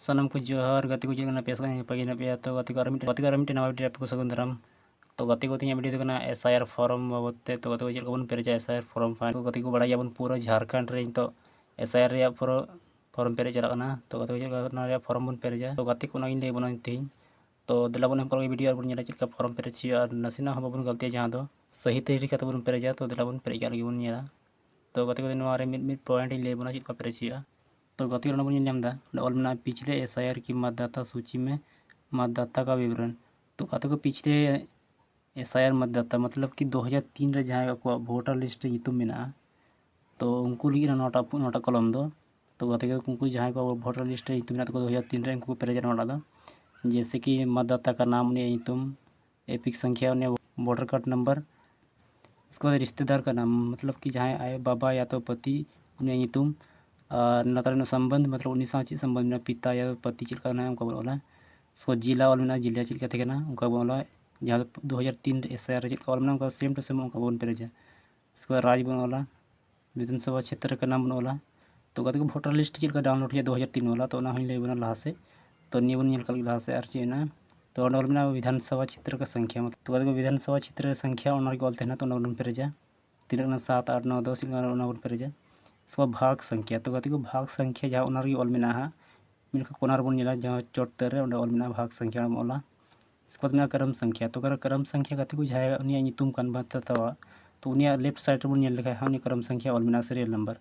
सनम को जोहार गति को चलना पेश पगी ना पे तो गति को नवा वीडियो को सगुन दाराम तो गति को तीन वीडियो तो एसआईआर फॉर्म बाबते तो गति को चल बन पेरेजा एसआईआर फॉर्म फाइन तो गति को बड़ा बन पूरा झारखंड रे तो एसआईआर रे पूरा फॉर्म पेरे चलना तो गति को चल फॉर्म बन पेरेजा तो गति को लगे बना तीन तो दिला बन हम वीडियो बन चलका फॉर्म पेरे और नसीना बन गलती जहाँ दो सही तरीके बन पेरेजा तो दिला बन पेरेजा लगे बन तो गति को मिड पॉइंट ले बना चलका पेरे तो गति ऑल में पिछले एसआईआर की मतदाता सूची में मतदाता का विवरण तो गति को पिछले एसआईआर मतदाता मतलब कि 2003 रे जहाँ को वोटर लिस्ट यूतुम में तो उनको लगे नोटा कलम दो तो गति को उनको जहाँ को वोटर लिस्ट यूतुम में 2003 रे उनको पेरेजा नोटा दो जैसे कि मतदाता का नाम उन्हें यूतुम एपिक संख्या उन्हें वोटर कार्ड नंबर इसके बाद रिश्तेदार का नाम मतलब कि जहाँ आए बाबा या तो पति उन्हें यूतुम नतर संबंध मतलब उन्नी चे संबंध में पिता या पति चलका उनका बन ओला सो जिला ऑल में जिला चलका थे उनका बन ओला जहाँ 2003 एसआईआर चलका ऑल में उनका सेम टू सेम उनका बन पेरेजा इसके बाद राज बन ओला विधानसभा क्षेत्र का नाम बन ओला तो गति को वोटर लिस्ट चलका डाउनलोड किया 2003 वाला तो लगे बना लहा से तो नहीं बन लहा से और चेना तो ऑल में विधानसभा क्षेत्र का संख्या मतलब तो गति को विधानसभा क्षेत्र संख्या के ऑल थे तो बन पेरेजा तीन 7 8 9 10 बन पेरेजा इसको भाग संख्या तो गति को भाग संख्या जहाँ उनकी ऑल में मिलकर कोनार बन जहाँ चोटर ऑल में भाग संख्या ओला इसके बाद क्रम संख्या तो क्रम संख्या गति को जहाँ उन बतावा तो उनिया लेफ्ट साइड बन लेखा उन क्रम संख्या ऑल में सीरियल नंबर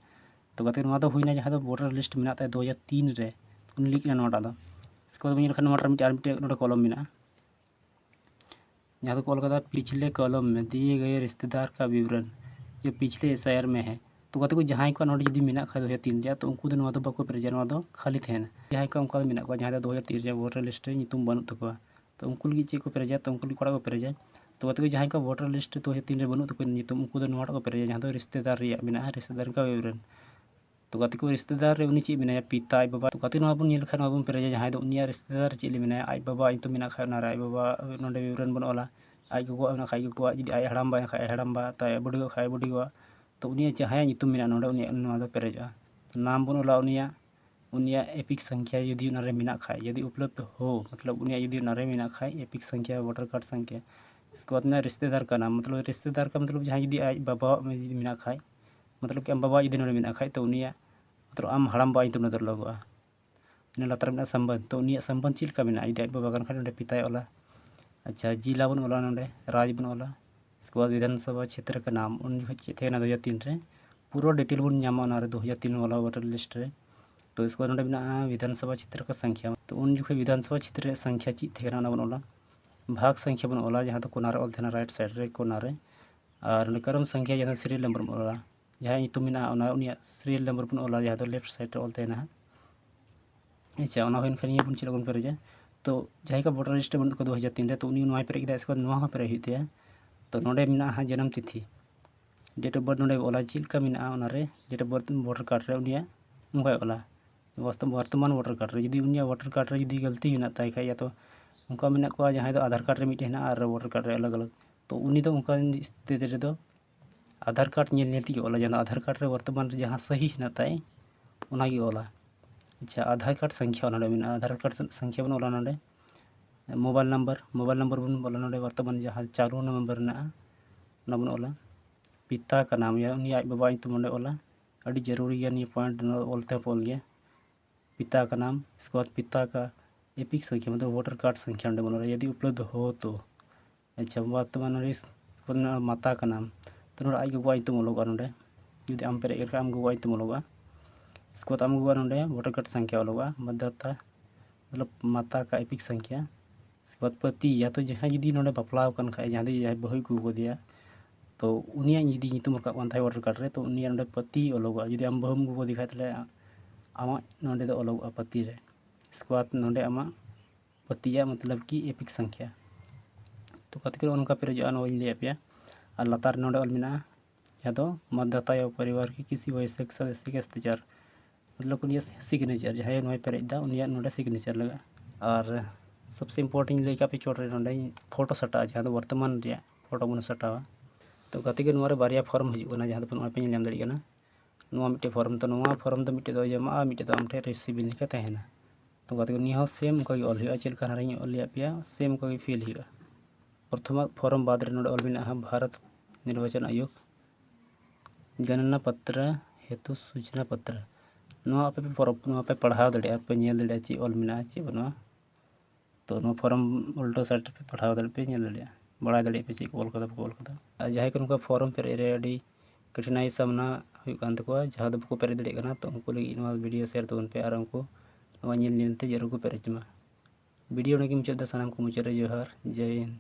तो गति होना जहाँ वोटर लिस्ट में 2003 रे उन लिखना नोटा दो इसके बाद नोटा कलम में जहाँ तो कॉल पिछले कॉलम में दिए गए रिश्तेदार का विवरण जो पिछले एसआईआर में है तो गति को जहाँ को नोट जुदी मेना खा 2003 रे तो उनको बाको पेरेजा खाली थे जहाँ को उनका मेना को जहाँ 2003 रे वोटर लिस्ट बनू तक तो उनको लगे चे को पेरेजा तो उनको कड़ा को पेरेजा तो गति को जहाँ को वोटर लिस्ट 2003 रे बनू तक उनको नोटा को पेरेजा जहाँ रिश्तेदार रिश्तेदार का विवरण तो गति को रिश्तेदार रे उन्नी चे मेना पिता आई बाबा तो गति बन बन पेरेजा जहाँ उनिया रिश्तेदार चे मेना आई बाबा तो मेना खा आई बाबा नोडे विवरण बन ओला आई गगो खाई गगो जुदी आई हड़ाम बा खाई हड़ाम बा ताई बुढ़ी खाई बुढ़ी तो उन्हें जहाँ में पेरेजा नाम बन ओला उनिया एपिक संख्या यदि मेना खाए यदि उपलब्ध हो मतलब उनिया यदि मेना खाए एपिक संख्या वोटर कार्ड संख्या इसके बाद में रिश्तेदार का नाम मतलब रिश्तेदार का मतलब जहाँ यदि आज बाबा में यदि मेना खाए मतलब कि आम बाबा यदि मेना खाए तो उनिया मतलब आम हड़ाम बा तुम लगोगा इन लतार में संबंध तो उनिया संबंध चलका में यदि आज बाबा खाए पिताए ओला अच्छा जिला बन ओला राज बन ओला इसके बाद विधानसभा क्षेत्र का नाम उन चे थे 2003 रे पूरा डिटेल बन नामा 2003 वाला वोटर लिस्ट रे तो इसके बाद विधानसभा क्षेत्र का संख्या तो उन जो विधानसभा क्षेत्र संख्या चे थे बन ओला भाग संख्या बन ओला जहाँ तो कोनार ऑल थे राइट साइड रे कोनार रे और क्रम संख्या जहाँ सीरियल नंबर बन ओला जहाँ तो में सीरियल नंबर बन ओला जहाँ तो लेफ्ट साइड रे ऑल थे अच्छा बन चला बन पेरेजा तो जहाँ का वोटर लिस्ट बन 2003 रे तो उन्हीं पेरे इसके बाद पेरे होते हैं तो नोडे में जन्म तिथि डेट ऑफ बर्थ नोडे ओला चिलका में date of birth voter card रे उनिया उनका ओला वर्तमान वोटर कार्ड रे यदि उनिया वोटर कार्ड रे यदि गलती में ताई खाया तो उनका में को जहाँ तो आधार कार्ड रे मिटे और वोटर कार्ड रे अलग अलग तो उनी तो उनका स्थिति रे तो आधार कार्ड नेलती ओला जहाँ आधार कार्ड रे वर्तमान जहाँ सही है ताई उनागी ओला अच्छा आधार कार्ड संख्या में आधार कार्ड संख्या बन ओला नोडे मोबाइल नंबर बन बोला नोडे वर्तमान जहाँ चालू नंबर बन ओला पिता का नाम या उन्हीं आज बाबा तो मंडे ओला अड़ी जरूरी है पॉइंट ओलते पोल गया पिता का नाम इसके बाद पिता का एपिक संख्या मतलब वोटर कार्ड संख्या बन ओला यदि उपलब्ध हो तो अच्छा वर्तमान माता का नाम तो नोड़े आज गगो तो ओलोगा नोडे जुदी आम पेरे आम गगो तो ओलोगा इसके बाद आम गगो नोडे वोटर कार्ड संख्या ओलोगा मतदाता मतलब माता का एपिक संख्या इसके बाद पति या तो जहाँ जुदी नोडे बापला खाए जहाँ जहाँ बहु को दिया तो उनिया जुदी रखा वोटर कार्ड रे तो उनिया नोडे पति ओलोगा जुदी आम बहुम को दिखाए तले आमा नोडे दो ओलोगा पति रे इसके बाद नोडे आमा पतिया मतलब कि एपिक संख्या तो कत उनका पेरेजा लिया पे और लतार नोडे ऑल में जहाँ तो मतदाता या परिवार के किसी वयस्क सदस्य के अत्याचार मतलब उनिया सिग्नेचर जहाँ नोए पेरेजा उनिया नोडे सिग्नेचर लगा और सबसे इम्पोर्टेंट लेका पे चोट रे नोडे फोटो सटा जहाँ तो वर्तमान रे फोटो बन सटावा तो गति के बारिया फॉर्म हजूना जहाँ पे पे नाम दाड़ी मिट्टे फॉर्म तो फॉर्म तो मिट्टे जमा मिट्टे तो आम ठे रिसीव लिखा तहना तो गाते को निया सेम उनका ऑल हुआ चल का हारिंग ऑल लिया पिया सेम उनका फील हुआ प्रथम फॉर्म बाद रे नोड ऑल बिना भारत निर्वाचन आयोग गणना पत्र हेतु सूचना पत्र नो पे पढ़ाव दड़े पे नेल दड़े ची ऑल मिना ची बनो तो फॉर्म उल्टो साइड पे पढ़ाव दड़े पे नेल दड़े बड़ा दड़े पे ची ऑल कदा जहां को फॉर्म पे रे कठिनाई सामना जहाँ को पेरे दड़े तो उनको लगी वीडियो शेयर तबन पे और उनको नेलते जरूर को पेरेजमा वीडियो मुचाद सामान को मुचाद जोहार जय हिंद।